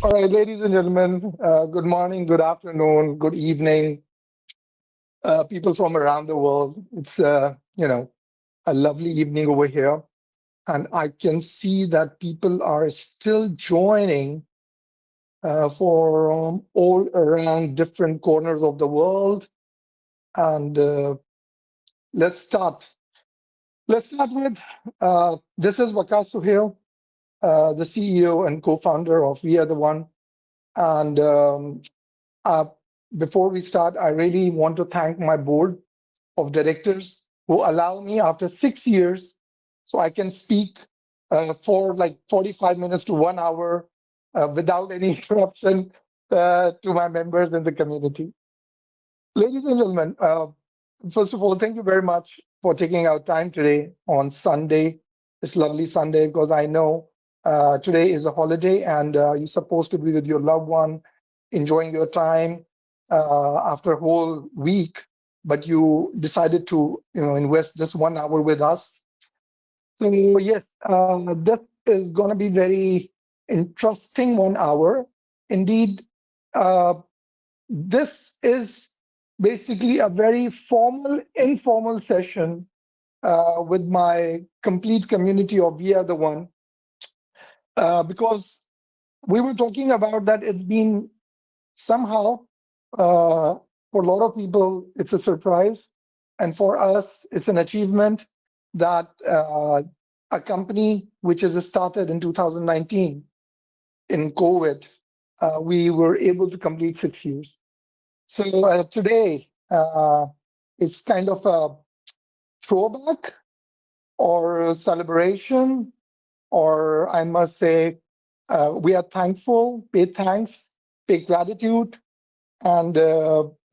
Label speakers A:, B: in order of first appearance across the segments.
A: All right, ladies and gentlemen, good morning, good afternoon, good evening, people from around the world. It's a lovely evening over here, and I can see that people are still joining from all around different corners of the world. And let's start. Let's start with this is Waqas Suhail, the CEO and co-founder of We Are the One, and Uh, before we start, I really want to thank my board of directors who allow me after 6 years so I can speak for like 45 minutes to 1 hour without any interruption to my members in the community. Ladies and gentlemen, first of all, thank you very much for taking out time today on Sunday. It's lovely Sunday because I know today is a holiday and you're supposed to be with your loved one, enjoying your time after a whole week, but you decided to, invest just 1 hour with us. So yes, this is going to be very interesting 1 hour. Indeed, uh, this is basically a very formal, informal session with my complete community of We Are the One, because we were talking about that it's been somehow, for a lot of people, it's a surprise. And for us, it's an achievement that a company which is started in 2019 in COVID, we were able to complete 6 years. So today, it's kind of a throwback or a celebration, or I must say, we are thankful, pay thanks, pay gratitude, and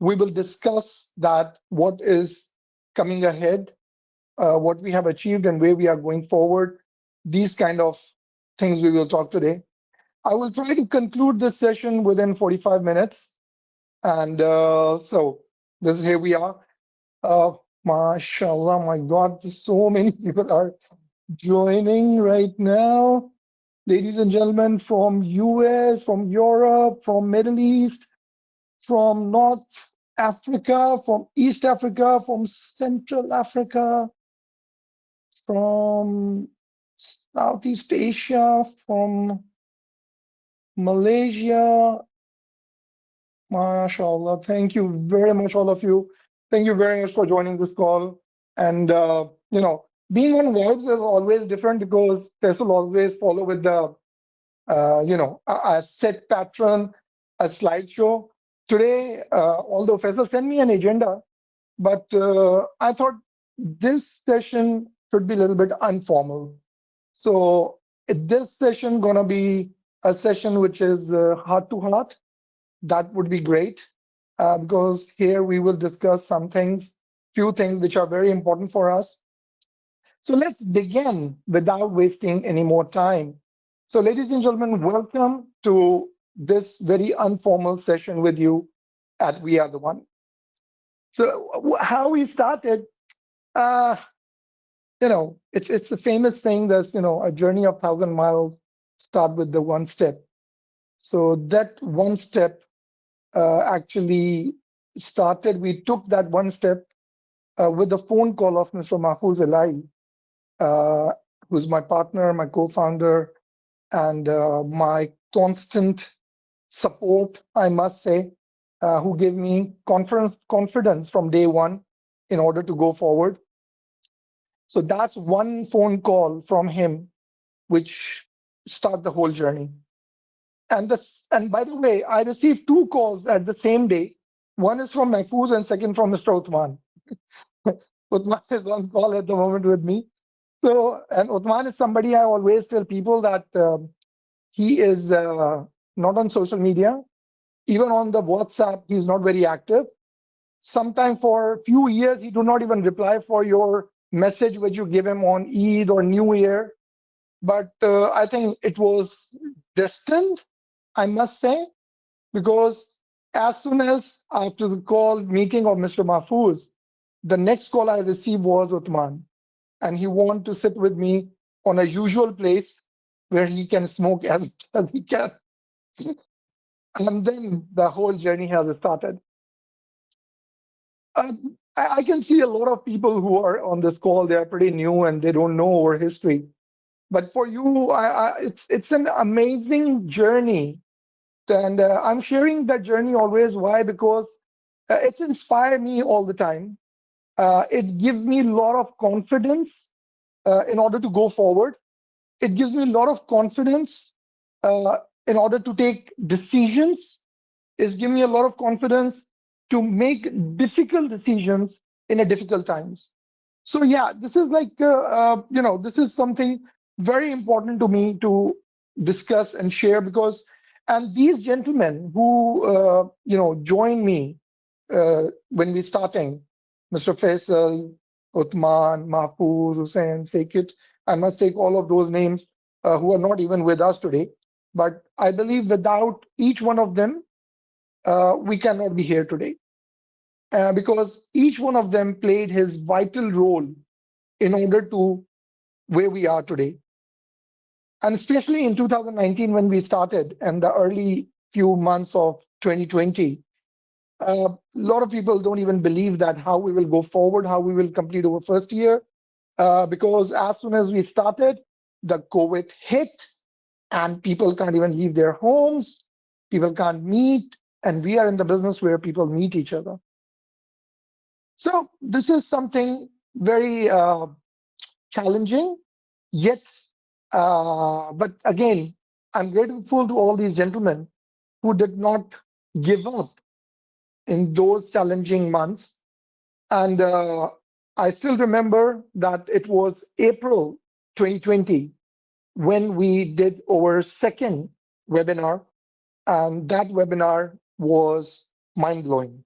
A: we will discuss that what is coming ahead, what we have achieved, and where we are going forward. These kind of things we will talk today. I will try to conclude this session within 45 minutes. And so here we are. MashaAllah, my God, so many people are joining right now. Ladies and gentlemen from US, from Europe, from Middle East, from North Africa, from East Africa, from Central Africa, from Southeast Asia, from Malaysia. MashaAllah. Thank you very much, all of you. Thank you very much for joining this call. And, being on Vibes is always different because Faisal always follow with the, a set pattern, a slideshow. Today, although Faisal sent me an agenda, but I thought this session should be a little bit informal. So this session gonna be a session which is heart to heart. That would be great because here we will discuss some things, few things which are very important for us. So let's begin without wasting any more time. So ladies and gentlemen, welcome to this very informal session with you at We Are the One. So how we started, uh, it's a famous saying that, a journey of 1,000 miles start with the one step. So that one step actually started, we took that one step with the phone call of Mr. Mahfouz Elahi, uh, who's my partner, my co-founder, and my constant support, I must say, who gave me confidence from day one in order to go forward. So that's one phone call from him, which start the whole journey. And by the way, I received two calls at the same day. One is from Mahfouz and second from Mr. Uthman. Uthman is on call at the moment with me. So, and Uthman is somebody I always tell people that he is not on social media. Even on the WhatsApp, he's not very active. Sometimes for a few years, he do not even reply for your message which you give him on Eid or New Year. But I think it was destined, I must say, because as soon as after the call meeting of Mr. Mahfouz, the next call I received was Uthman, and he wanted to sit with me on a usual place where he can smoke as much as he can. And then the whole journey has started. I can see a lot of people who are on this call, they are pretty new and they don't know our history. But for you, it's an amazing journey. And I'm sharing that journey always. Why? Because it's inspired me all the time. It gives me a lot of confidence in order to go forward. It gives me a lot of confidence uh, in order to take decisions. It's giving me a lot of confidence to make difficult decisions in a difficult times. So yeah, this is like this is something very important to me to discuss and share because and these gentlemen who join me when we starting, Mr. Faisal, Uthman, Mahfouz, Hussain, Sekit. I must take all of those names who are not even with us today. But I believe without each one of them, we cannot be here today because each one of them played his vital role in order to where we are today. And especially in 2019, when we started and the early few months of 2020, a lot of people don't even believe that how we will go forward, how we will complete our first year, because as soon as we started, the COVID hit and people can't even leave their homes, people can't meet, and we are in the business where people meet each other. So this is something very challenging, yet, but again, I'm grateful to all these gentlemen who did not give up in those challenging months. And I still remember that it was April 2020 when we did our second webinar, and that webinar was mind blowing.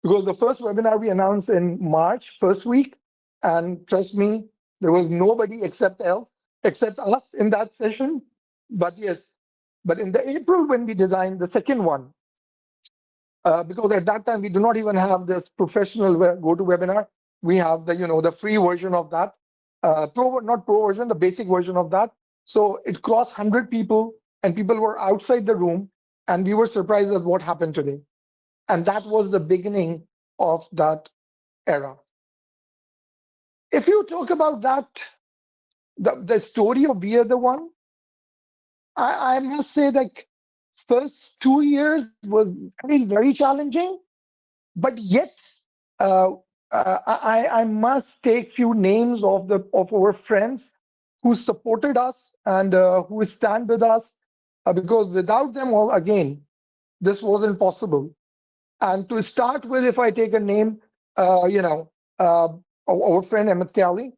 A: Because the first webinar we announced in March, first week, and trust me, there was nobody except us in that session. But yes, but in the April when we designed the second one, because at that time we do not even have this professional GoToWebinar. We have the the free version of that, pro not pro version, the basic version of that. So it crossed 100 people, and people were outside the room, and we were surprised at what happened today. And that was the beginning of that era. If you talk about that, the story of We Are the One, I must say that first 2 years was very challenging, but yet uh, I must take few names of our friends who supported us and who stand with us because without them all again this wasn't possible. And to start with, if I take a name, uh, our friend Emmett Kelly,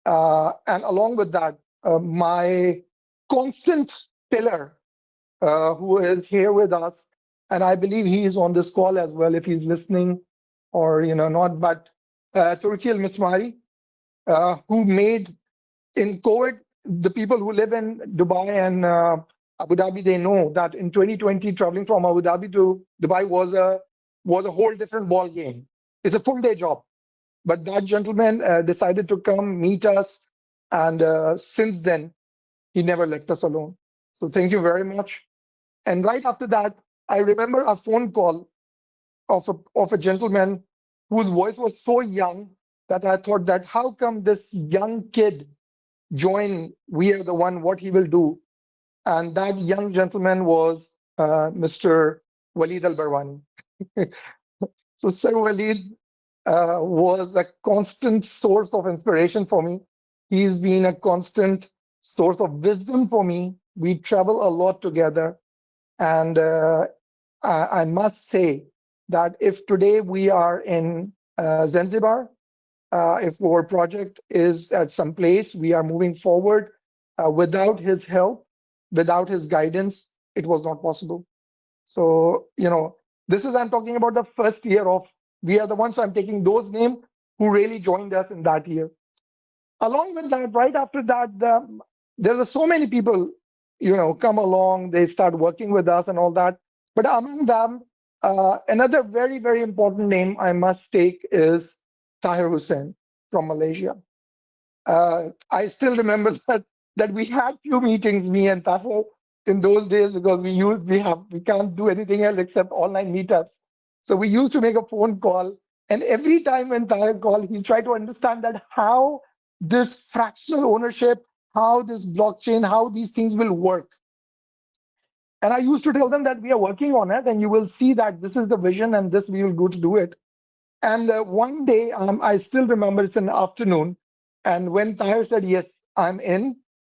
A: and along with that, my constant pillar who is here with us, and I believe he is on this call as well if he's listening, or not. But Turki Al Mismari, who made in COVID, the people who live in Dubai and Abu Dhabi, they know that in 2020, traveling from Abu Dhabi to Dubai was a whole different ball game. It's a full day job. But that gentleman decided to come meet us, and since then he never left us alone. So thank you very much. And right after that, I remember a phone call of a gentleman whose voice was so young that I thought that how come this young kid join We Are the One, what he will do. And that young gentleman was Mr. Walid Al Barwani. So Sir Walid was a constant source of inspiration for me. He's been a constant source of wisdom for me. We travel a lot together. And I must say that if today we are in Zanzibar, if our project is at some place, we are moving forward. Without his help, without his guidance, it was not possible. So, I'm talking about the first year of We Are the Ones. So I'm taking those names who really joined us in that year. Along with that, right after that, there are so many people, come along, they start working with us and all that. But among them, another very, very important name I must take is Tahir Hussain from Malaysia. I still remember that we had few meetings, me and Tahir, in those days because we can't do anything else except online meetups. So we used to make a phone call, and every time when Tahir called, he tried to understand that how this fractional ownership, how this blockchain, how these things will work. And I used to tell them that we are working on it, and you will see that this is the vision, and this we will go to do it. And one day, I still remember it's an afternoon, and when Tahir said, "Yes, I'm in,"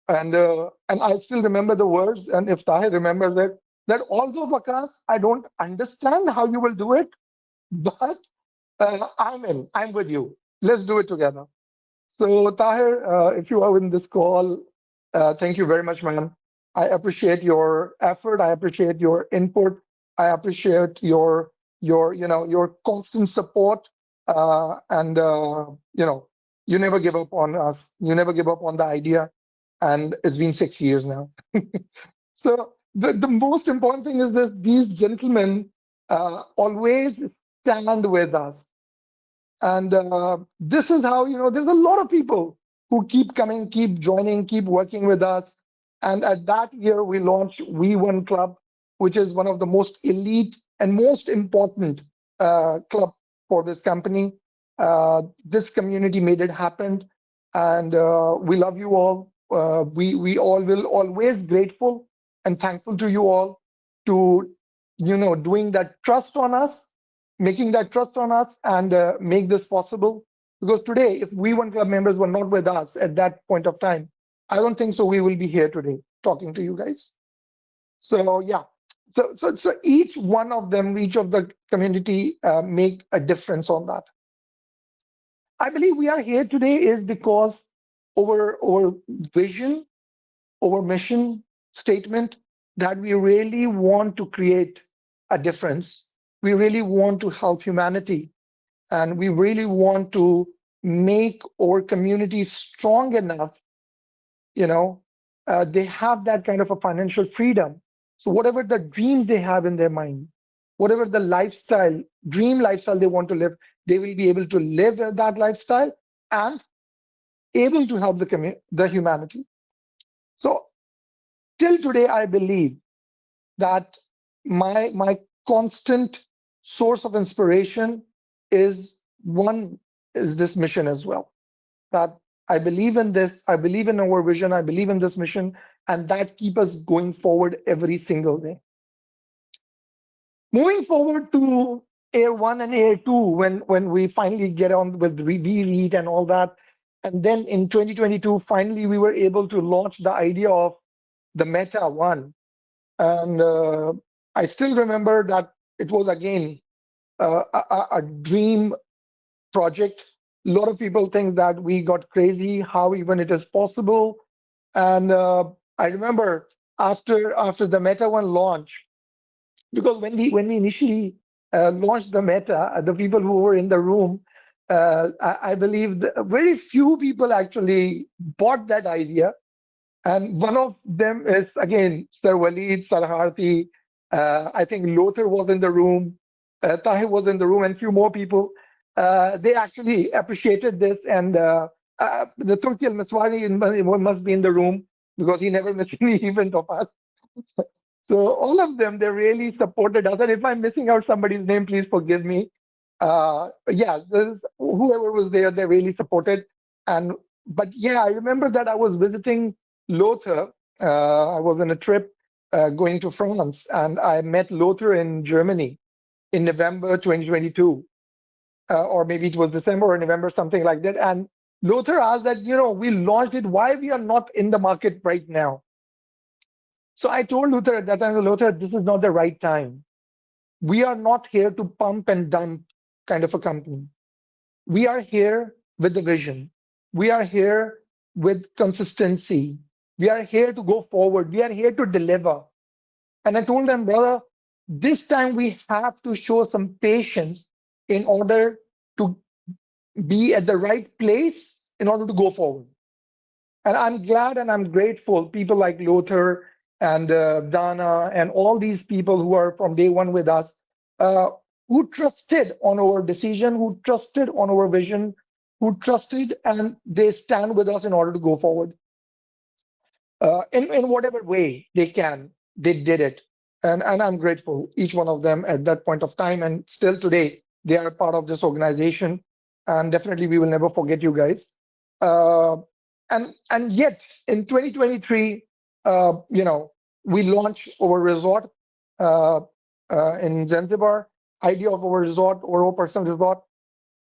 A: and I still remember the words, and if Tahir remembers it, that although Waqas, I don't understand how you will do it, but I'm in. I'm with you. Let's do it together. So, Tahir, if you are in this call, thank you very much, man. I appreciate your effort. I appreciate your input. I appreciate your constant support. And you never give up on us. You never give up on the idea. And it's been 6 years now. So the most important thing is that these gentlemen always stand with us. And this is how, there's a lot of people who keep coming, keep joining, keep working with us. And at that year, we launched We1 Club, which is one of the most elite and most important club for this company. This community made it happen. And we love you all. We all will always grateful and thankful to you all to, doing that trust on us, making that trust on us, and make this possible. Because today, if We1 Club members were not with us at that point of time, I don't think so we will be here today talking to you guys. So yeah, so each one of them, each of the community make a difference on that. I believe we are here today is because our vision, our mission statement, that we really want to create a difference. We really want to help humanity, and we really want to make our community strong enough. you know they have that kind of a financial freedom, so whatever the dreams they have in their mind, whatever the dream lifestyle they want to live, they will be able to live that lifestyle and able to help the humanity. So till today, I believe that my constant source of inspiration is one is this mission as well. That I believe in this, I believe in our vision, I believe in this mission, and that keep us going forward every single day. Moving forward to Air 1 and Air 2, when we finally get on with read and all that, and then in 2022, finally we were able to launch the idea of the Meta 1. And I still remember that it was again a dream project. A lot of people think that we got crazy, how even it is possible. And I remember after the Meta 1 launch, because when we initially launched the Meta, the people who were in the room, I believe very few people actually bought that idea. And one of them is, again, Sir Waleed, Sarharthi. I think Lothar was in the room, Tahir was in the room, and few more people. They actually appreciated this. And the Turki al-Maswari must be in the room because he never missed any event of us. So all of them, they really supported us. And if I'm missing out somebody's name, please forgive me. Yeah, whoever was there, they really supported. And but yeah, I remember that I was visiting Lothar. I was on a trip going to France, and I met Lothar in Germany in November 2022, or maybe it was December or November, something like that. And Lothar asked that, we launched it, why we are not in the market right now? So I told Lothar at that time, Lothar, this is not the right time. We are not here to pump and dump kind of a company. We are here with the vision. We are here with consistency. We are here to go forward. We are here to deliver. And I told them, brother, this time we have to show some patience in order to be at the right place in order to go forward. And I'm glad and I'm grateful people like Lothar and Dana and all these people who are from day one with us, uh, who trusted on our decision, who trusted on our vision, who trusted, and they stand with us in order to go forward in whatever way they can. they did it. And I'm grateful, each one of them at that point of time. And still today, they are part of this organization. And definitely, we will never forget you guys. Uh, and yet, in 2023, we launched our resort uh, in Zanzibar, idea of our resort, our personal resort.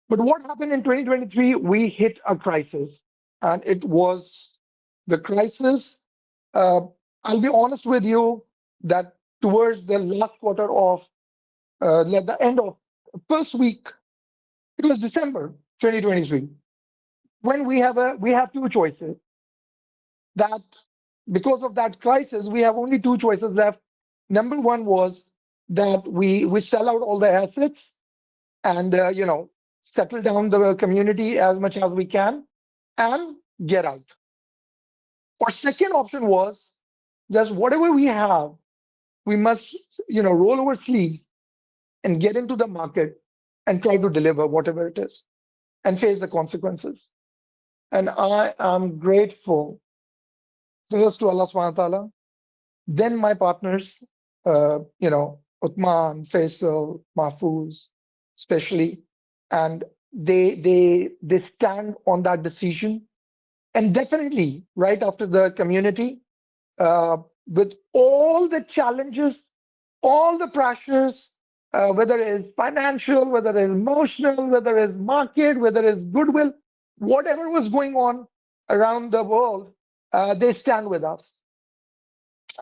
A: But what happened in 2023? We hit a crisis, and it was the crisis. Uh, I'll be honest with you that towards the last quarter of the end of first week, it was December 2023, when we have two choices. That because of that crisis, we have only two choices left. Number one was that we sell out all the assets and settle down the community as much as we can and get out. Our second option was just whatever we have, we must roll our sleeves and get into the market and try to deliver whatever it is and face the consequences. And I am grateful first to Allah subhanahu wa ta'ala, then my partners, Uthman, Faisal, Mahfouz, especially, and they stand on that decision. And definitely, right after the community, uh, with all the challenges, all the pressures, whether it's financial, whether it's emotional, whether it's market, whether it's goodwill, whatever was going on around the world, they stand with us.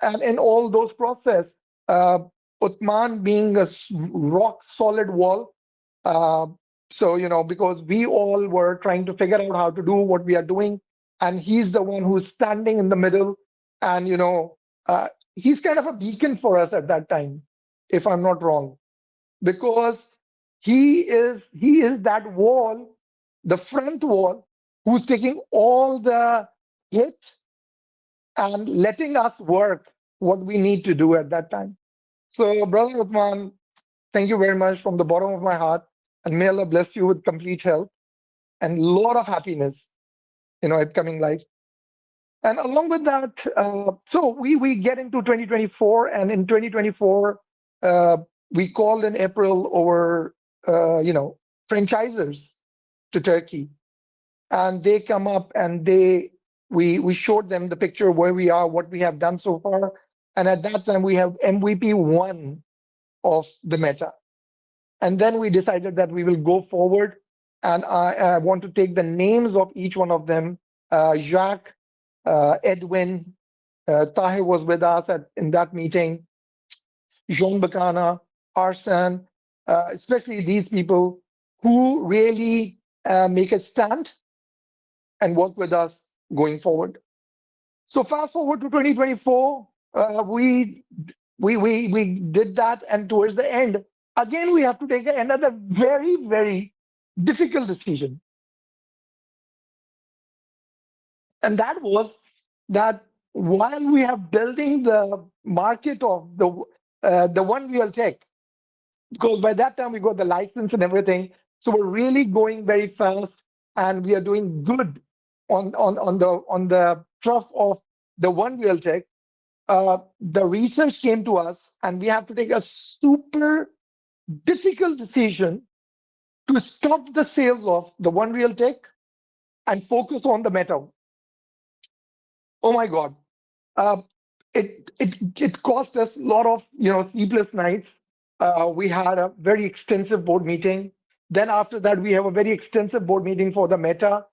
A: And in all those process, uh, Uthman being a rock solid wall. Uh, so because we all were trying to figure out how to do what we are doing, and he's the one who's standing in the middle, and he's kind of a beacon for us at that time, if I'm not wrong, because he is that wall, the front wall, who's taking all the hits and letting us work what we need to do at that time. So, Brother Uthman, thank you very much from the bottom of my heart. And may Allah bless you with complete health and a lot of happiness in our upcoming life. And along with that, so we get into 2024, and in 2024, uh, we called in April our franchisers to Turkey, and they come up and we showed them the picture of where we are, what we have done so far, and at that time we have MVP one of the Meta, and then we decided that we will go forward, and I want to take the names of each one of them. Jacques, Edwin, Tahir was with us in that meeting. Jean Bacana, Arsan, especially these people who really make a stand and work with us going forward. So fast forward to 2024, we did that, and towards the end, again we have to take another very very difficult decision, and that was that while we are building the market of the one real tech, because by that time we got the license and everything, so we're really going very fast, and we are doing good on the trough of the one real tech. The research came to us, and we have to take a super difficult decision to stop the sales of the one real tech and focus on the meta. Oh my God. Uh, it cost us a lot of sleepless nights. We had a very extensive board meeting. Then after that, we have a very extensive board meeting for the meta,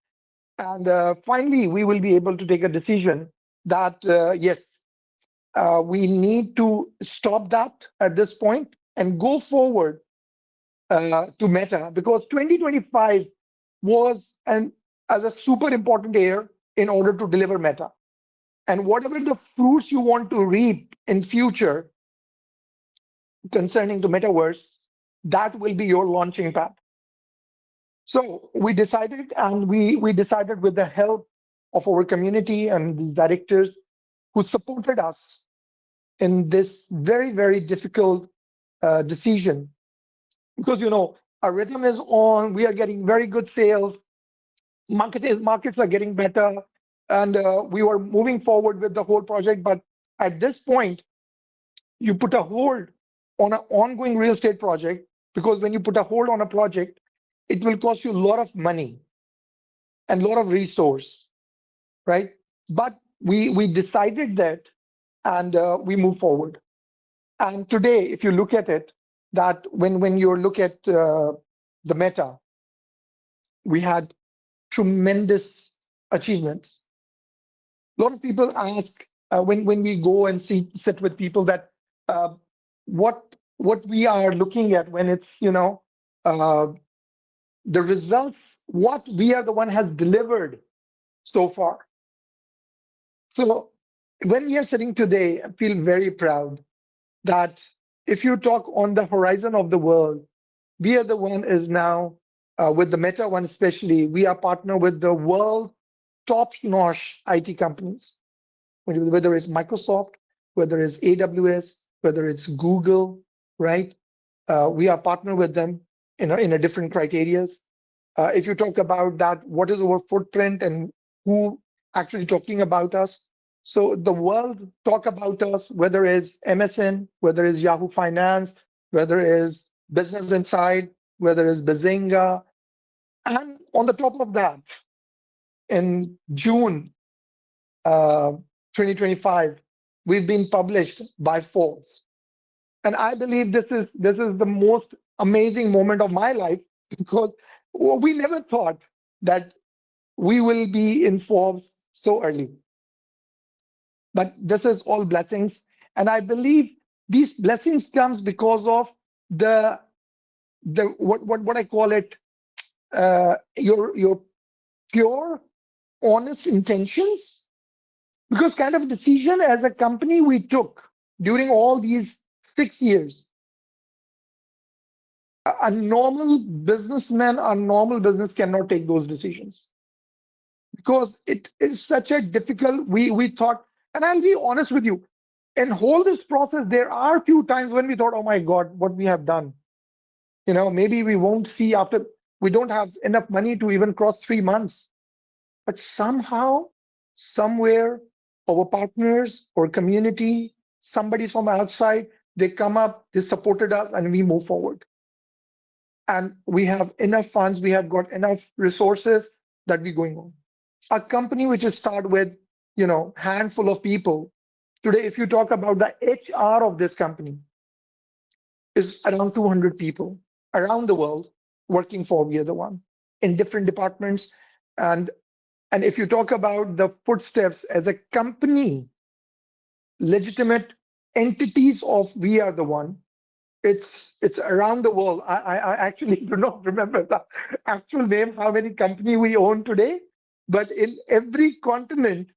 A: and finally, we will be able to take a decision that yes, we need to stop that at this point and go forward to Meta, because 2025 was an as a super important year in order to deliver Meta. And whatever the fruits you want to reap in future concerning the metaverse, that will be your launching pad. So we decided, and we decided with the help of our community and these directors who supported us in this very very difficult decision, because our rhythm is on, we are getting very good sales, markets are getting better, and we were moving forward with the whole project. But at this point, you put a hold on an ongoing real estate project, because when you put a hold on a project, it will cost you a lot of money and a lot of resource, right? But we decided that, and we move forward. And today, if you look at it, that when you look at the Meta, we had tremendous achievements. A lot of people ask, when we go and sit with people, that uh, what we are looking at when it's, uh, the results, what we are the one has delivered so far. So when we are sitting today, I feel very proud that if you talk on the horizon of the world, we are the one is now, with the Meta one especially, we are partner with the world top-notch IT companies, whether it's Microsoft, whether it's AWS, whether it's Google, right? We are partner with them in a different criterias. If you talk about that, what is our footprint and who actually talking about us? So the world talk about us, whether it's MSN, whether it's Yahoo Finance, whether it's Business Insight, whether it's Bazinga. And on the top of that, in June 2025, we've been published by Forbes. And I believe this is the most amazing moment of my life, because we never thought that we will be in Forbes so early. But this is all blessings, and I believe these blessings comes because of the what I call it, your pure, honest intentions. Because kind of decision as a company we took during all these 6 years, a normal businessman, a normal business cannot take those decisions, because it is such a difficult. We thought, and I'll be honest with you, in whole this process, there are few times when we thought, oh my God, what we have done. Maybe we won't see after, we don't have enough money to even cross 3 months. But somehow, somewhere, our partners or community, somebody from outside, they come up, they supported us, and we move forward. And we have enough funds, we have got enough resources that we're going on. A company which is started with, handful of people. Today, if you talk about the HR of this company, is around 200 people around the world working for We Are the One in different departments. And if you talk about the footsteps as a company, legitimate entities of We Are the One, it's around the world. I actually do not remember the actual name, how many company we own today, but in every continent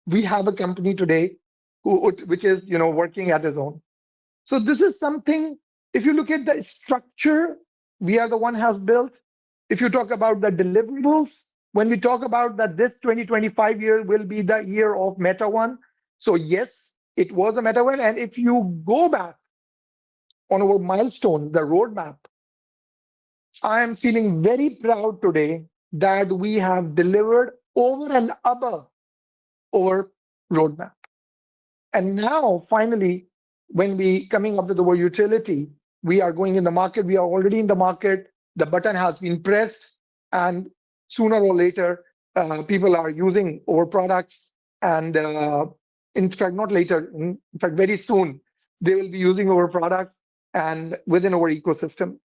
A: we have a company today which is working at its own. So this is something. If you look at the structure, We Are the One has built. If you talk about the deliverables, when we talk about that this 2025 year will be the year of Meta One, so yes, it was a Meta One. And if you go back on our milestone, the roadmap, I am feeling very proud today that we have delivered over and above our roadmap. And now, finally, when we coming up with our utility, we are going in the market. We are already in the market. The button has been pressed, and sooner or later, people are using our products. And in fact, not later, in fact, very soon, they will be using our products and within our ecosystem.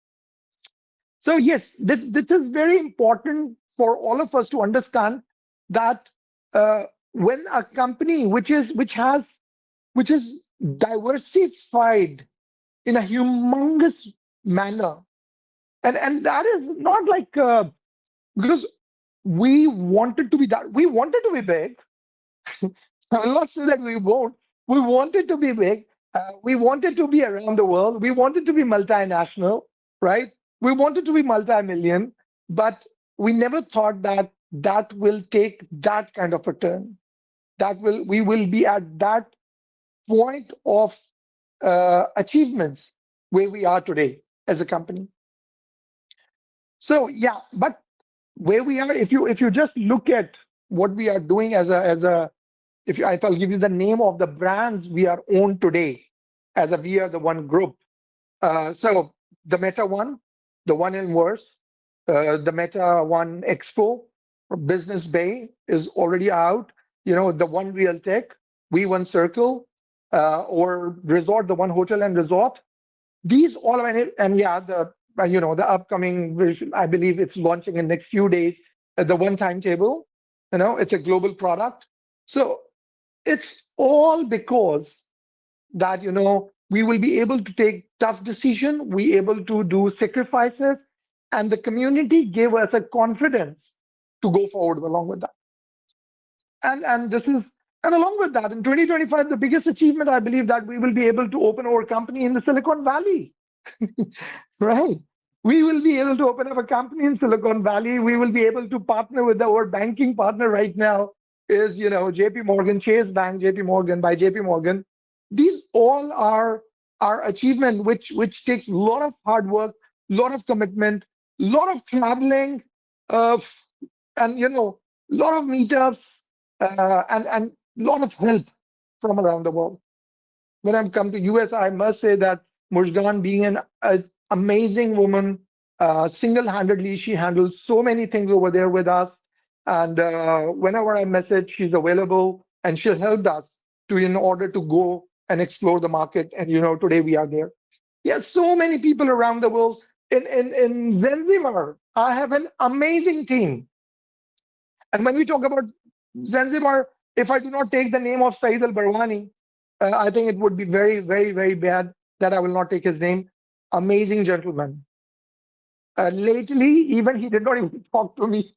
A: So yes, this is very important for all of us to understand that when a company which is diversified in a humongous manner, and that is not like, because we wanted to be that we wanted to be big. I'm not sure that we won't. We wanted to be big. We wanted to be around the world. We wanted to be multinational, right? We wanted to be multi-million, but we never thought that that will take that kind of a turn. We will be at that point of achievements where we are today as a company. So yeah, but where we are, if you just look at what we are doing as a if I'll give you the name of the brands we are owned today, as a we are the one group. So the Meta One, the One Inverse, the Meta One Expo, Business Bay is already out. The One Real Tech, We One Circle, or Resort, the One Hotel and Resort. These all and yeah, the upcoming version, I believe it's launching in next few days. The One Timetable, it's a global product. So it's all because that we will be able to take tough decision, we able to do sacrifices, and the community gave us a confidence to go forward along with that. And this is and along with that, in 2025, the biggest achievement I believe that we will be able to open our company in the Silicon Valley. Right. We will be able to open up a company in Silicon Valley. We will be able to partner with our banking partner right now is, JP Morgan, Chase Bank, JP Morgan, by JP Morgan. These all are our achievement, which takes a lot of hard work, a lot of commitment, a lot of traveling, uh, and a lot of meetups, and a lot of help from around the world. When I come to US, I must say that Mujgan, being an amazing woman, single-handedly she handles so many things over there with us. And whenever I message, she's available and she'll help us to in order to go and explore the market. And today we are there. Yes, so many people around the world. In Zanzibar, I have an amazing team. And when we talk about Zanzibar, if I do not take the name of Saeed Al Barwani, I think it would be very, very, very bad that I will not take his name. Amazing gentleman. Lately, even he did not even talk to me.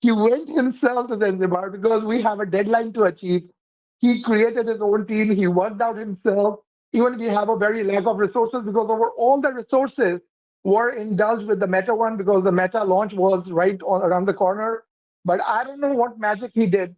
A: He went himself to Zanzibar because we have a deadline to achieve. He created his own team. He worked out himself. Even we have a very lack of resources because over all the resources were indulged with the Meta one because the Meta launch was right around the corner. But I don't know what magic he did,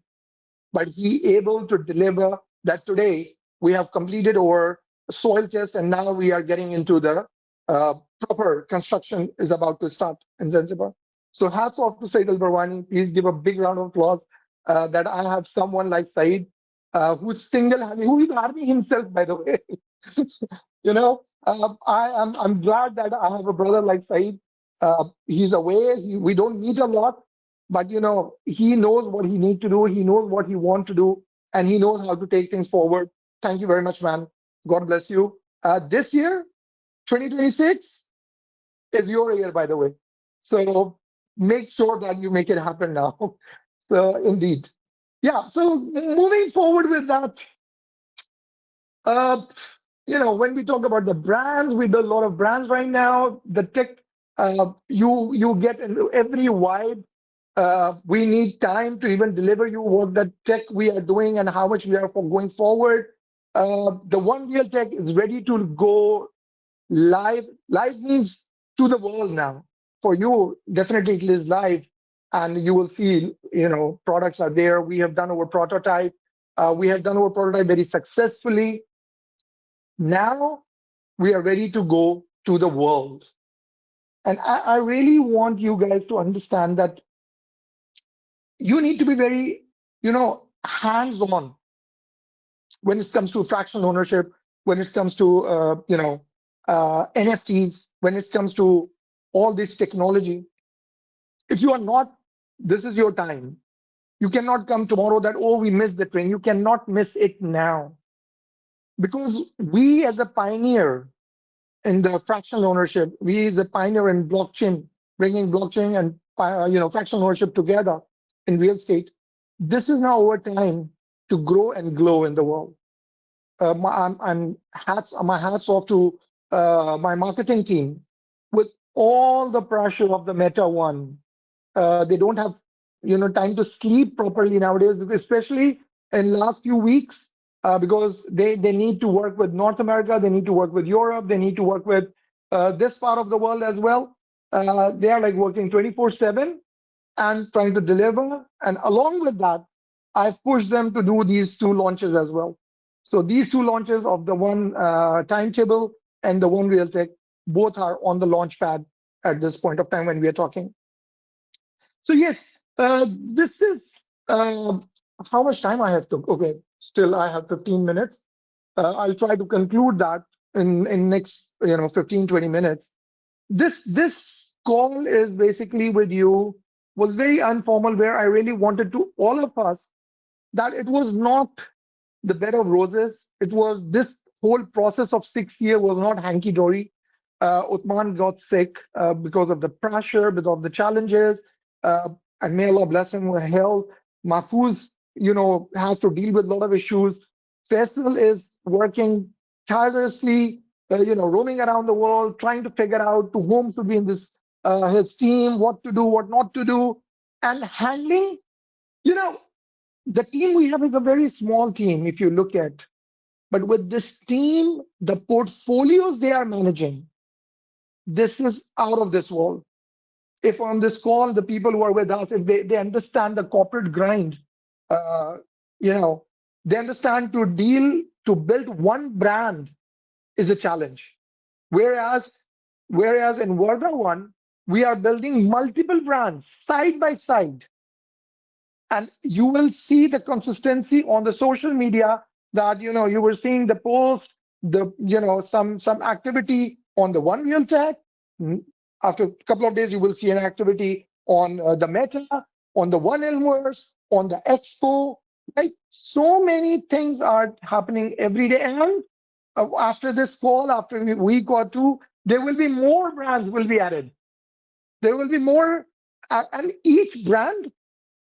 A: but he able to deliver that today we have completed our soil test and now we are getting into the uh, proper construction is about to start in Zanzibar. So hats off to Saeed Al Barwani. Please give a big round of applause that I have someone like Saeed who's single-handed, who is army himself, by the way. I'm glad that I have a brother like Saeed. He's away. We don't meet a lot, but he knows what he needs to do. He knows what he wants to do, and he knows how to take things forward. Thank you very much, man. God bless you. This year, 2026 is your year, by the way. So make sure that you make it happen now. So indeed, yeah. So moving forward with that, uh, when we talk about the brands, we build a lot of brands right now. The tech, you get into every vibe. We need time to even deliver you what the tech we are doing and how much we are for going forward. The One Real Tech is ready to go live. Live means to the world now. For you, definitely it is live, and you will see, products are there. We have done our prototype. We have done our prototype very successfully. Now we are ready to go to the world. And I really want you guys to understand that you need to be very, hands-on when it comes to fractional ownership, when it comes to, NFTs, when it comes to all this technology. If you are not, this is your time. You cannot come tomorrow that, oh, we missed the train. You cannot miss it now. Because we as a pioneer in the fractional ownership, we as a pioneer in blockchain, bringing blockchain and fractional ownership together in real estate. This is now our time to grow and glow in the world. My hats off to my marketing team with all the pressure of the Meta One. They don't have time to sleep properly nowadays, because especially in last few weeks, because they need to work with North America, they need to work with Europe, they need to work with this part of the world as well. They are like working 24/7 and trying to deliver. And along with that, I've pushed them to do these two launches as well. So these two launches of the One Timetable and the One Real Tech, both are on the launch pad at this point of time when we are talking. So yes, this is how much time I have to. Okay, still I have 15 minutes. I'll try to conclude that in next 15-20 minutes. This call is basically with you was very informal, where I really wanted to all of us that it was not the bed of roses. It was this whole process of 6 years was not hanky dory. Uthman got sick because of the pressure, because of the challenges, uh, and may Allah bless him with health. Mahfouz, has to deal with a lot of issues. Faisal is working tirelessly, roaming around the world, trying to figure out to whom to be in this his team, what to do, what not to do, and handling. You know, the team we have is a very small team if you look at, but with this team, the portfolios they are managing, this is out of this world. If on this call, the people who are with us, if they understand the corporate grind, uh, you know, they understand to build one brand is a challenge. Whereas, whereas in Verda One, we are building multiple brands side by side, and you will see the consistency on the social media that you were seeing the post, the some activity on the one real tech. Mm, after a couple of days you will see an activity on the meta, on the one Ilmers, on the expo. Like, so many things are happening every day, and after this call, after a week or two, there will be more brands will be added. There will be more, and each brand,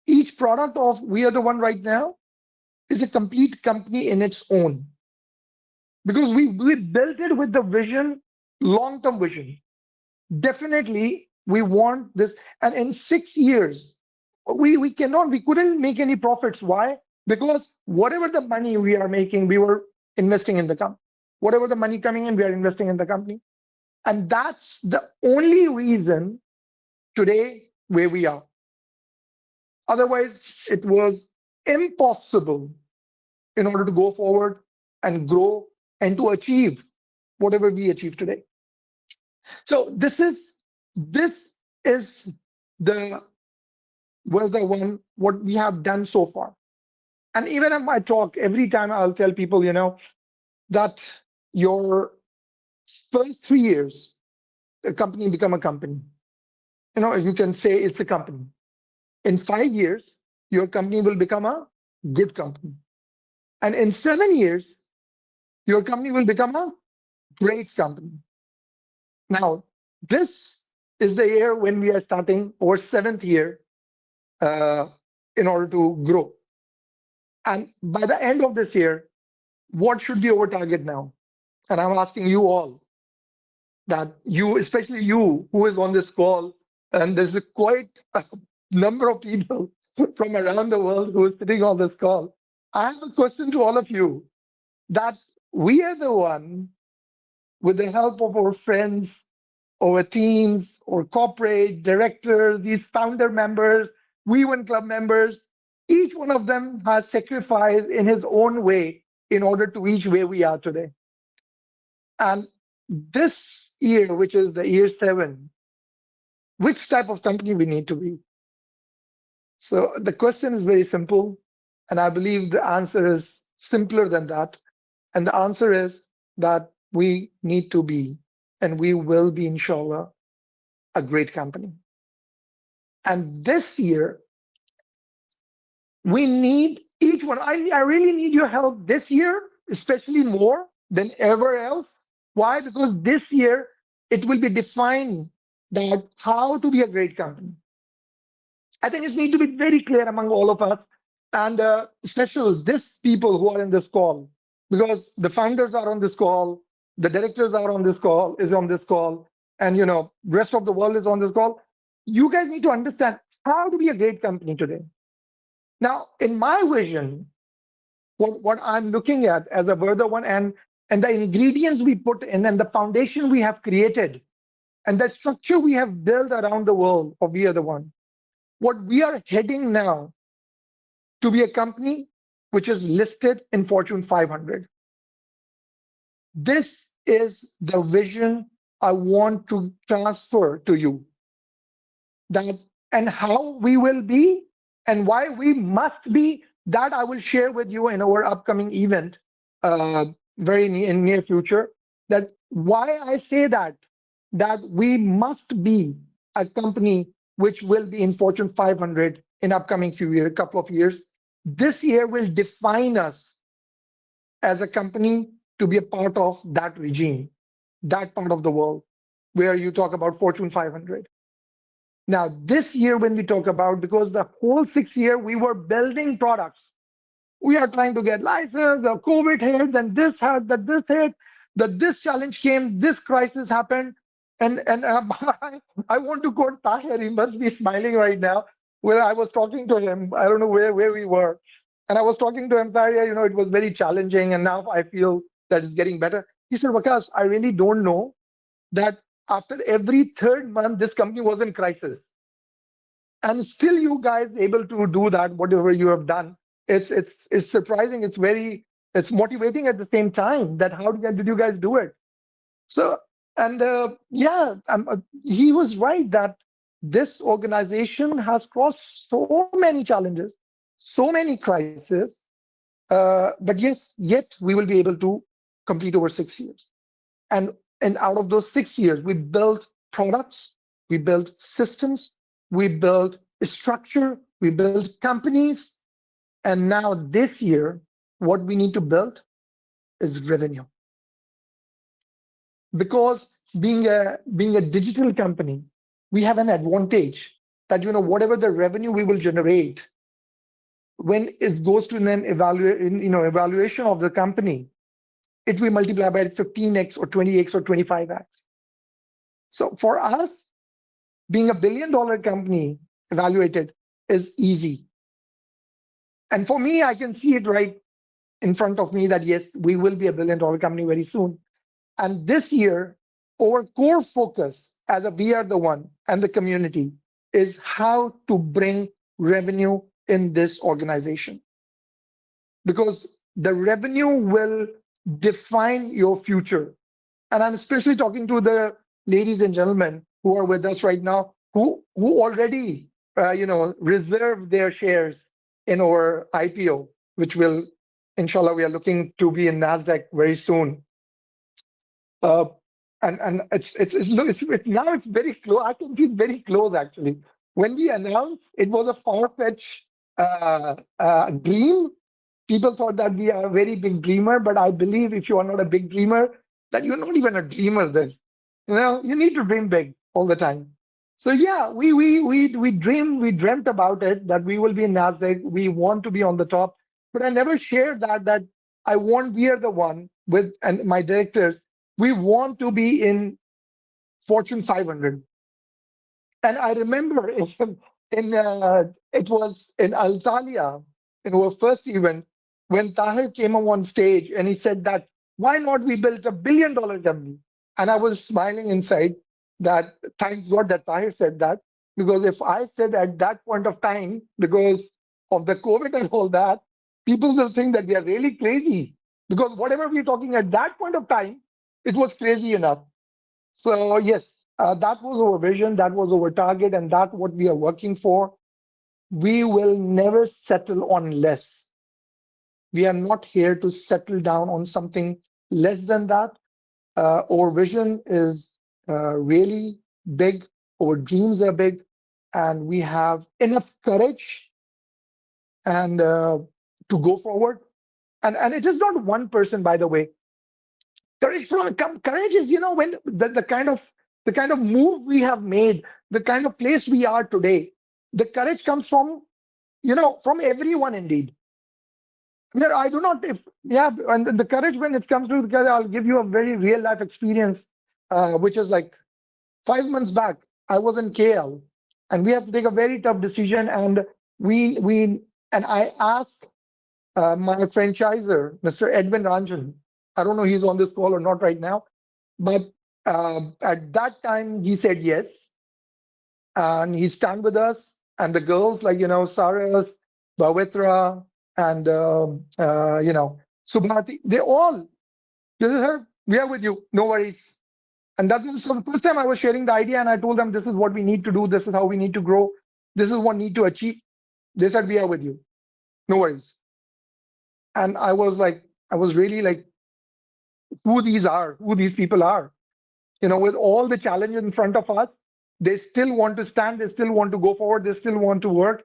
A: each product of We Are the One right now is a complete company in its own, because we built it with the vision, long-term vision. Definitely, we want this, and in 6 years, we couldn't make any profits. Why? Because whatever the money we are making, we were investing in the company. Whatever the money coming in, we are investing in the company, and that's the only reason today where we are. Otherwise, it was impossible in order to go forward and grow and to achieve whatever we achieve today. So this is the was the one what we have done so far. And even in my talk, every time I'll tell people, that your first 3 years, the company become a company. You can say it's a company. In 5 years, your company will become a good company. And in 7 years, your company will become a great company. Now, this is the year when we are starting our seventh year uh, in order to grow. And by the end of this year, what should be our target now? And I'm asking you all that you, especially you who is on this call, and there's quite a number of people from around the world who is sitting on this call. I have a question to all of you that we are the one, with the help of our friends, our teams, our corporate directors, these founder members, We Win Club members, each one of them has sacrificed in his own way in order to reach where we are today. And this year, which is the year 7, which type of company we need to be? So the question is very simple, and I believe the answer is simpler than that. And the answer is that we need to be, and we will be, inshallah, a great company. And this year, we need each one. I really need your help this year, especially more than ever else. Why? Because this year, it will be defined that how to be a great company. I think it needs to be very clear among all of us, and special this people who are in this call, because the founders are on this call, the directors are on this call, is on this call, and rest of the world is on this call. You guys need to understand how to be a great company today. Now, in my vision, what I'm looking at as a further one, and the ingredients we put in, and the foundation we have created, and the structure we have built around the world of We Are the One. What we are heading now to be a company which is listed in Fortune 500. This is the vision I want to transfer to you. That, and how we will be and why we must be, that I will share with you in our upcoming event, in near future. That why I say that we must be a company which will be in Fortune 500 in upcoming couple of years. This year will define us as a company to be a part of that regime, that part of the world where you talk about Fortune 500. Now, this year, when we talk about, because the whole 6 year we were building products, we are trying to get license, the COVID hit, then this had, that this hit, that this challenge came, this crisis happened. And I want to quote Tahir, he must be smiling right now. Where I was talking to him, I don't know where we were. And I was talking to him, Tahir, it was very challenging, and now I feel that it's getting better. He said, Waqas, I really don't know that after every third month, this company was in crisis. And still you guys able to do that, whatever you have done. It's surprising. It's motivating at the same time. That how did you guys do it? So and yeah, he was right that this organization has crossed so many challenges, so many crises. But yes, yet we will be able to complete over 6 years. And out of those 6 years, we built products, we built systems, we built structure, we built companies, and now this year, what we need to build is revenue. Because being a digital company, we have an advantage that whatever the revenue we will generate when it goes to an evaluation of the company, it will multiply by 15x or 20x or 25x. So for us, being $1 billion company evaluated is easy. And for me, I can see it right in front of me that yes, we will be $1 billion company very soon. And this year, our core focus as a We Are the One and the community is how to bring revenue in this organization. Because the revenue will define your future. And I'm especially talking to the ladies and gentlemen who are with us right now, who already reserved their shares in our IPO, which will, inshallah, we are looking to be in Nasdaq very soon. Uh, and now it's very close. I can see it's very close actually. When we announced, it was a far-fetched dream. People thought that we are a very big dreamer, but I believe if you are not a big dreamer, that you're not even a dreamer then. You need to dream big all the time. So yeah, we dreamt about it that we will be in Nasdaq. We want to be on the top, but I never shared that I want we are the one with and my directors. We want to be in Fortune 500. And I remember it was in Altalia in our first event when Tahir came on stage and he said that why not we built $1 billion company? And I was smiling inside that thanks God that Tahir said that, because if I said at that point of time, because of the COVID and all that, people will think that we are really crazy. Because whatever we're talking at that point of time, it was crazy enough. So yes, that was our vision, that was our target, and that's what we are working for. We will never settle on less. We are not here to settle down on something less than that. Our vision is really big, our dreams are big, and we have enough courage and to go forward. And it is not one person, by the way. Courage is, when the kind of move we have made, the kind of place we are today. The courage comes from everyone indeed. Yeah, I do not if yeah, and the courage when it comes to the courage, I'll give you a very real life experience, which is like 5 months back. I was in KL, and we have to take a very tough decision, and we and I asked my franchisor, Mr. Edwin Ranjan. I don't know he's on this call or not right now, but at that time he said yes, and he stand with us. And the girls like Saras, Bhavitra, and Subhati, they all this is her. We are with you. No worries. And that was so the first time I was sharing the idea, and I told them this is what we need to do. This is how we need to grow. This is what we need to achieve. They said we are with you. No worries. And I was really like who these people are. With all the challenges in front of us, they still want to stand, they still want to go forward, they still want to work.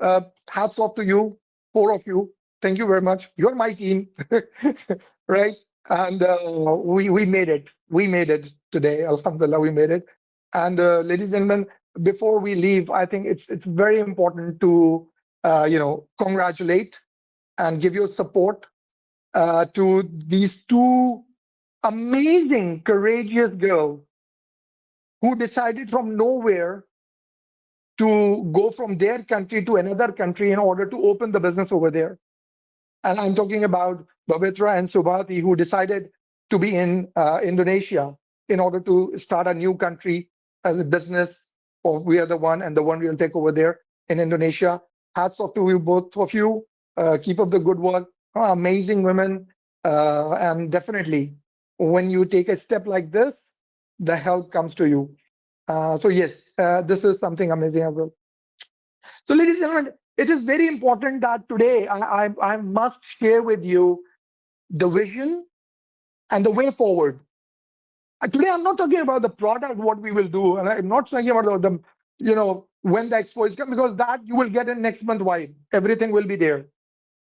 A: Hats off to you, four of you. Thank you very much. You're my team, right? And we made it. We made it today. Alhamdulillah, we made it. And ladies and gentlemen, before we leave, I think it's very important to congratulate and give your support to these two amazing, courageous girls who decided from nowhere to go from their country to another country in order to open the business over there. And I'm talking about Babitra and Subhati, who decided to be in Indonesia in order to start a new country as a business. Of we are the one, and the one we'll take over there in Indonesia. Hats off to you, both of you. Keep up the good work. Amazing women. And definitely, when you take a step like this, the help comes to you. So yes, this is something amazing as well. So, ladies and gentlemen, it is very important that today I must share with you the vision and the way forward. Today, I'm not talking about the product, what we will do, and I'm not talking about when the expo is coming, because that you will get in next month. Why? Everything will be there.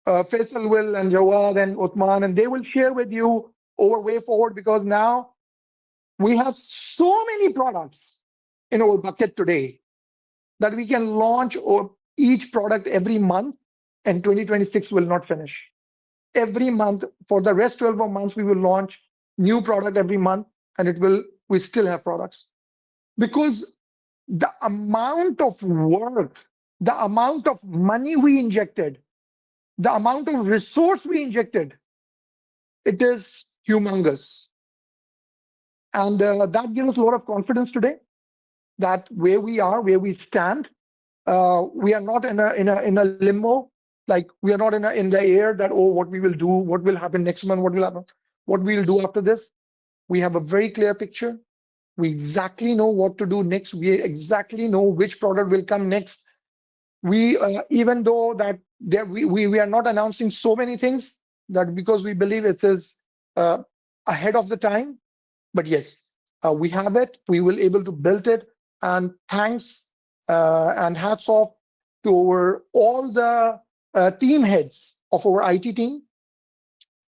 A: Faisal will and Jawad and Uthman, and they will share with you our way forward, because now we have so many products in our bucket today that we can launch each product every month, and 2026 will not finish. Every month for the rest 12 more months, we will launch new product every month, and we still have products, because the amount of work, the amount of money we injected, the amount of resource we injected, it is humongous. And that gives us a lot of confidence today that where we are, where we stand, we are not in a limbo. Like, we are not in the air that, oh, what we will do, what will happen next month, what will happen, what we'll do after this. We have a very clear picture. We exactly know what to do next. We exactly know which product will come next. We even though that we are not announcing so many things, that because we believe it is uh, ahead of the time. But yes, we have it. We will able to build it. And thanks and hats off to all the team heads of our IT team.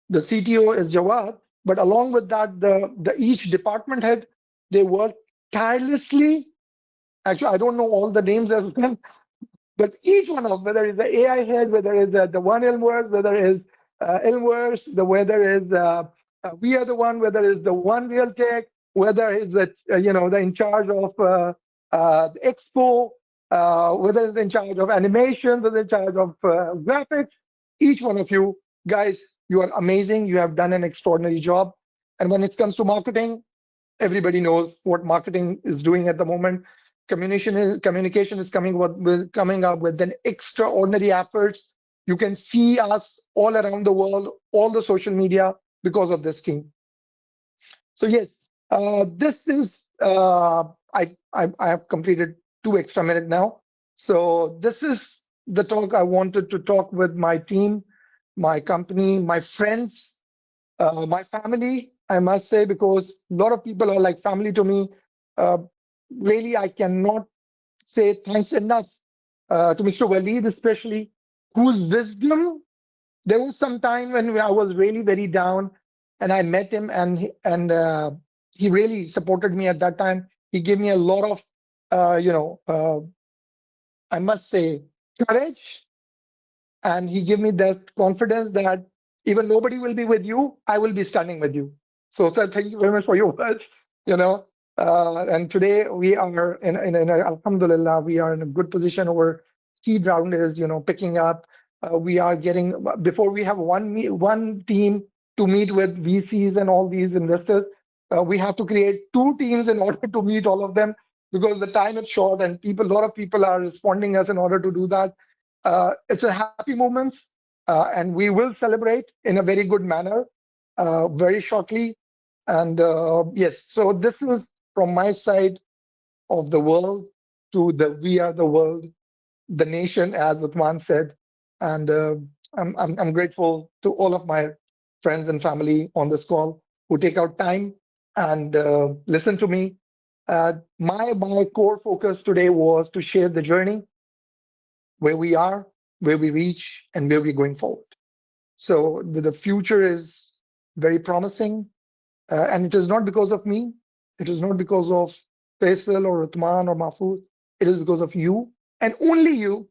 A: The CTO is Jawad, but along with that, the each department head, they work tirelessly. Actually, I don't know all the names as well, but each one of, whether it's the AI head, whether it's the one Ilmworth, whether it's Ilmworth, whether it's we are the one, whether it's the one real tech, whether it's the in charge of the expo, whether it's in charge of animation, whether it's in charge of graphics. Each one of you guys, you are amazing. You have done an extraordinary job. And when it comes to marketing, everybody knows what marketing is doing at the moment. Communication is coming up with an extraordinary efforts. You can see us all around the world, all the social media, because of this team. So yes, this is I have completed 2 extra minutes now. So this is the talk I wanted to talk with my team, my company, my friends, my family, I must say, because a lot of people are like family to me. Uh, Really, I cannot say thanks enough to Mr. Waleed, especially, whose wisdom. There was some time when I was really very down, and I met him, and he really supported me at that time. He gave me a lot of, I must say, courage, and he gave me that confidence that even nobody will be with you, I will be standing with you. So, sir, thank you very much for your words. You know, and today we are Alhamdulillah, we are in a good position. Our seed round is, picking up. We are getting, before we have one team to meet with VCs and all these investors. We have to create two teams in order to meet all of them, because the time is short and a lot of people are responding us in order to do that. It's a happy moment, and we will celebrate in a very good manner very shortly. And yes, so this is from my side of the world to the we are the world, the nation, as Uthman said. And I'm grateful to all of my friends and family on this call. who take out time and listen to me. My core focus today was to share the journey, where we are, where we reach, and where we're going forward. So the future is very promising, and it is not because of me. It is not because of Faisal or Uthman or Mahfouz. It is because of you and only you,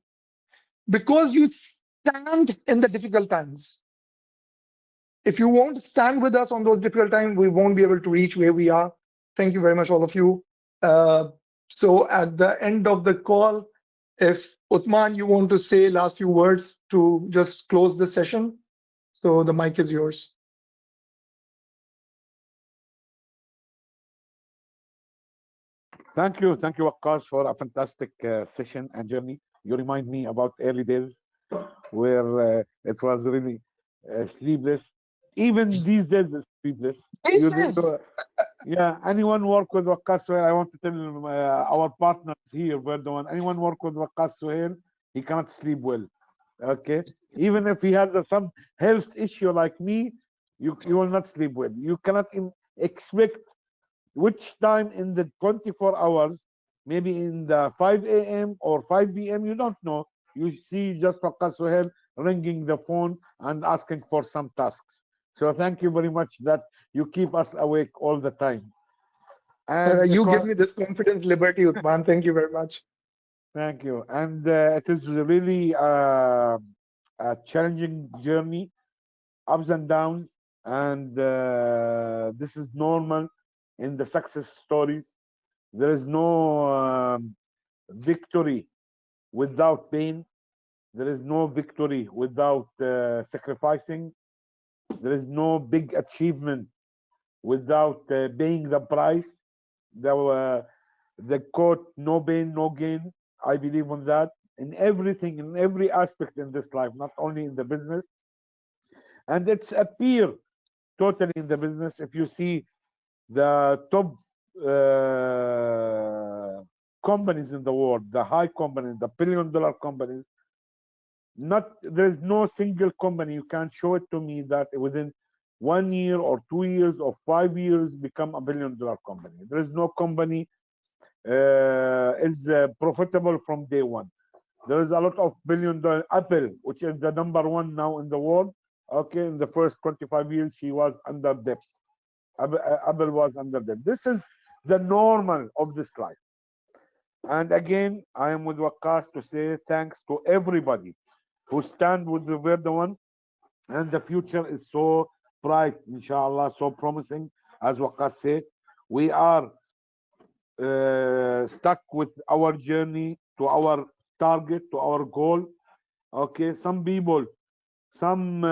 A: because you stand in the difficult times. If you won't stand with us on those difficult times, we won't be able to reach where we are. Thank you very much, all of you. Uh, so at the end of the call, if Uthman, you want to say last few words to just close the session, so the mic is yours.
B: Thank you, Waqas, for a fantastic session and journey. You remind me about early days where it was really sleepless. Even these days, it's sleepless. Yeah, anyone work with Waqas Suhail, I want to tell our partners here, Verdawan, anyone work with Waqas Suhail, he cannot sleep well. Okay, even if he has some health issue like me, you will not sleep well. You cannot expect which time in the 24 hours, maybe in the 5 a.m. or 5 p.m., you don't know. You see just Waqas Suhail ringing the phone and asking for some tasks. So thank you very much that you keep us awake all the time. And
A: You give me this confidence, liberty, Uthman. Thank you very much.
B: thank you. And it is really a challenging journey, ups and downs, and this is normal in the success stories. There is no victory without pain. There is no victory without sacrificing. There is no big achievement without paying the price. The quote, no pain, no gain. I believe on that in everything, in every aspect in this life, not only in the business. And it's appear totally in the business. If you see the top companies in the world, the high companies, the billion-dollar companies, not there's no single company you can show it to me that within 1 year or 2 years or 5 years become a billion-dollar company. There is no company is profitable from day one. There is a lot of billion-dollar Apple, which is the number one now in the world. Okay, in the first 25 years, she was under debt. Apple was under debt. This is the normal of this life. And again, I am with Waqas to say thanks to everybody who stand with the Verdawan, and the future is so bright, inshallah, so promising. As Waqas said, we are stuck with our journey to our target, to our goal. Okay, some people, some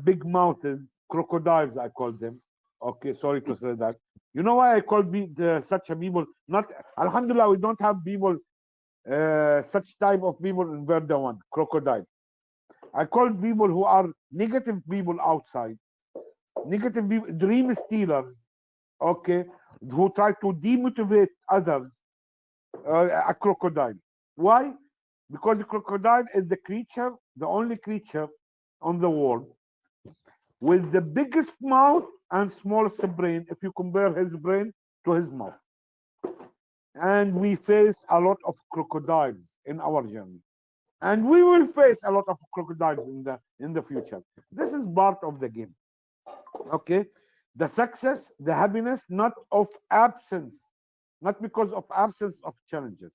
B: big mouths, crocodiles, I call them. Okay, sorry to say that. You know why I call such a people? Not, Alhamdulillah, we don't have people, such type of people in Verdawan, crocodile. I call people who are negative people outside, negative people, dream stealers, okay, who try to demotivate others, a crocodile. Why? Because the crocodile is the creature, the only creature on the world with the biggest mouth and smallest brain if you compare his brain to his mouth. And we face a lot of crocodiles in our journey. And we will face a lot of crocodiles in the future. This is part of the game. Okay? The success, the happiness, not of absence, not because of absence of challenges.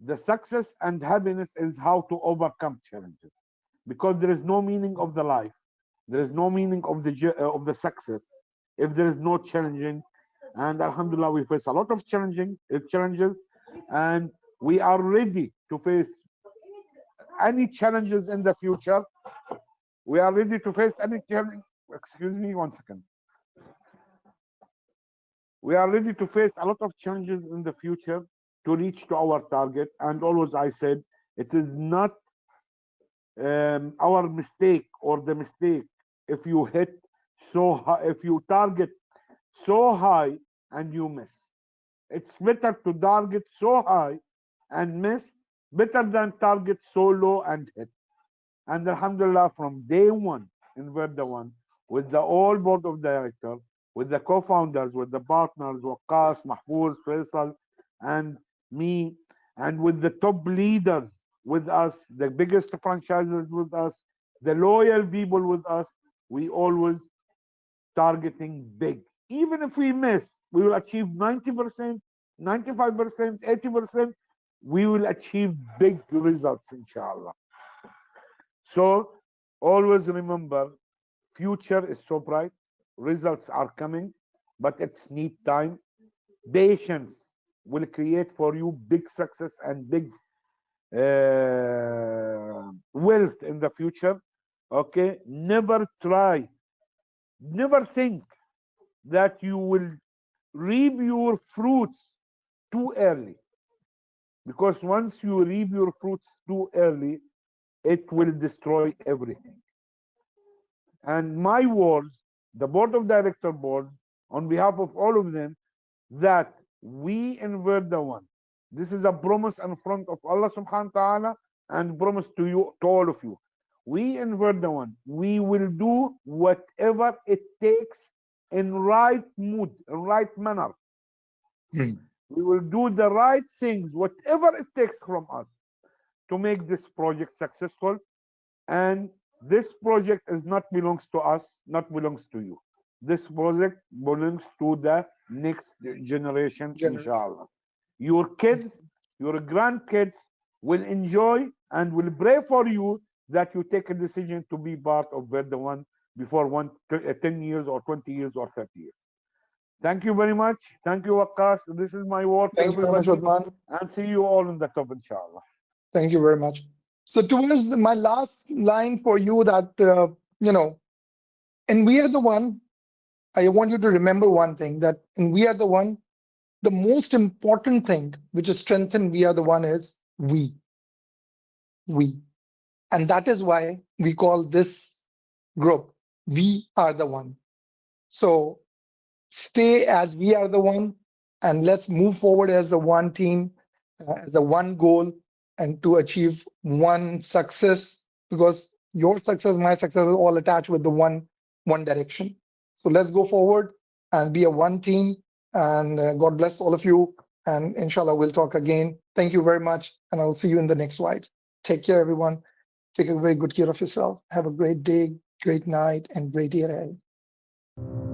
B: The success and happiness is how to overcome challenges, because there is no meaning of the life, there is no meaning of the success if there is no challenging. And Alhamdulillah, we face a lot of challenges, and we are ready to face any challenges in the future. We are ready to face any challenge. Excuse me 1 second. We are ready to face a lot of challenges in the future to reach to our target. And always I said, it is not our mistake or the mistake if you hit so high, if you target so high and you miss. It's better to target so high and miss, better than target so low and hit. And Alhamdulillah, from day one in Verdawan, with the whole board of directors, with the co-founders, with the partners, Waqas, Mahfouz, Faisal, and me, and with the top leaders with us, the biggest franchises with us, the loyal people with us, we always targeting big. Even if we miss, we will achieve 90%, 95%, 80%. We will achieve big results, inshallah. So always remember, future is so bright, results are coming, but it's need time. Patience will create for you big success and big wealth in the future. Okay, never think that you will reap your fruits too early, because once you reap your fruits too early, it will destroy everything. And my words, the board of director boards, on behalf of all of them, that we invert the one. This is a promise in front of Allah subhanahu wa ta'ala, and promise to you, to all of you. We invert the one. We will do whatever it takes in right mood, in right manner.
A: Mm.
B: We will do the right things, whatever it takes from us, to make this project successful. And this project is not belongs to us, not belongs to you. This project belongs to the next generation,
A: Generation.
B: inshallah. Your kids, your grandkids will enjoy and will pray for you that you take a decision to be part of the one before 10 years or 20 years or 30 years. Thank you very much. Thank you, Waqas. This is my word to
A: Thank you very much,
B: everybody.
A: Uthman.
B: And see you all in the top, inshallah.
A: Thank you very much. So towards my last line for you that, and we are the one, I want you to remember one thing that in we are the one, the most important thing which is strengthened we are the one is we. And that is why we call this group, we are the one. So stay as we are the one, and let's move forward as the one team, as the one goal, and to achieve one success, because your success, my success is all attached with the one direction. So let's go forward and be a one team, and God bless all of you, and inshallah we'll talk again. Thank you very much, and I'll see you in the next slide. Take care, everyone. Take a very good care of yourself. Have a great day, great night, and great year ahead.